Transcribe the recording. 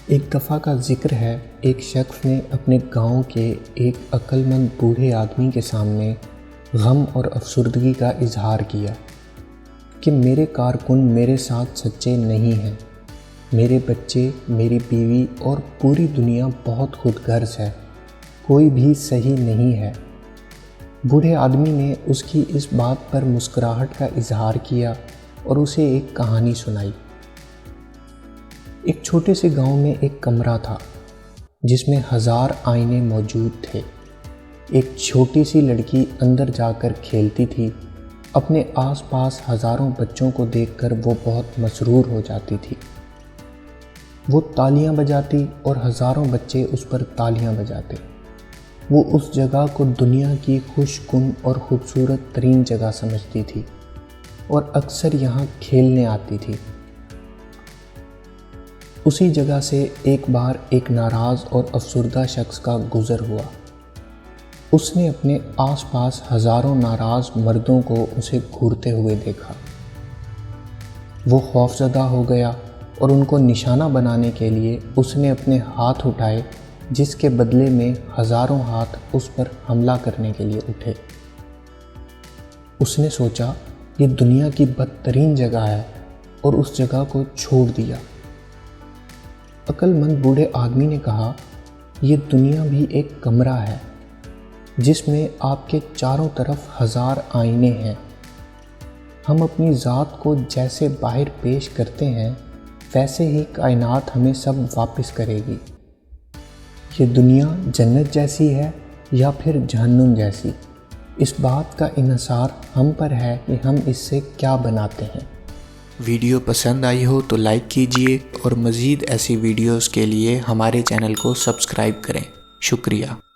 ایک دفعہ کا ذکر ہے، ایک شخص نے اپنے گاؤں کے ایک عقل مند بوڑھے آدمی کے سامنے غم اور افسردگی کا اظہار کیا کہ میرے کارکن میرے ساتھ سچے نہیں ہیں، میرے بچے، میری بیوی اور پوری دنیا بہت خود غرض ہے، کوئی بھی صحیح نہیں ہے۔ بوڑھے آدمی نے اس کی اس بات پر مسکراہٹ کا اظہار کیا اور اسے ایک کہانی سنائی۔ ایک چھوٹے سے گاؤں میں ایک کمرہ تھا جس میں 1000 آئینے موجود تھے۔ ایک چھوٹی سی لڑکی اندر جا کر کھیلتی تھی۔ اپنے آس پاس ہزاروں بچوں کو دیکھ کر وہ بہت مسرور ہو جاتی تھی۔ وہ تالیاں بجاتی اور ہزاروں بچے اس پر تالیاں بجاتے۔ وہ اس جگہ کو دنیا کی خوش کن اور خوبصورت ترین جگہ سمجھتی تھی اور اکثر یہاں کھیلنے آتی تھی۔ اسی جگہ سے ایک بار ایک ناراض اور افسردہ شخص کا گزر ہوا۔ اس نے اپنے آس پاس ہزاروں ناراض مردوں کو اسے گھورتے ہوئے دیکھا۔ وہ خوفزدہ ہو گیا اور ان کو نشانہ بنانے کے لیے اس نے اپنے ہاتھ اٹھائے، جس کے بدلے میں ہزاروں ہاتھ اس پر حملہ کرنے کے لیے اٹھے۔ اس نے سوچا یہ دنیا کی بدترین جگہ ہے اور اس جگہ کو چھوڑ دیا۔ عقل مند بوڑھے آدمی نے کہا، یہ دنیا بھی ایک کمرہ ہے جس میں آپ کے چاروں طرف 1000 آئینے ہیں۔ ہم اپنی ذات کو جیسے باہر پیش کرتے ہیں ویسے ہی کائنات ہمیں سب واپس کرے گی۔ یہ دنیا جنت جیسی ہے یا پھر جہنم جیسی، اس بات کا انحصار ہم پر ہے کہ ہم اس سے کیا بناتے ہیں۔ ویڈیو پسند آئی ہو تو لائک کیجئے اور مزید ایسی ویڈیوز کے لیے ہمارے چینل کو سبسکرائب کریں۔ شکریہ۔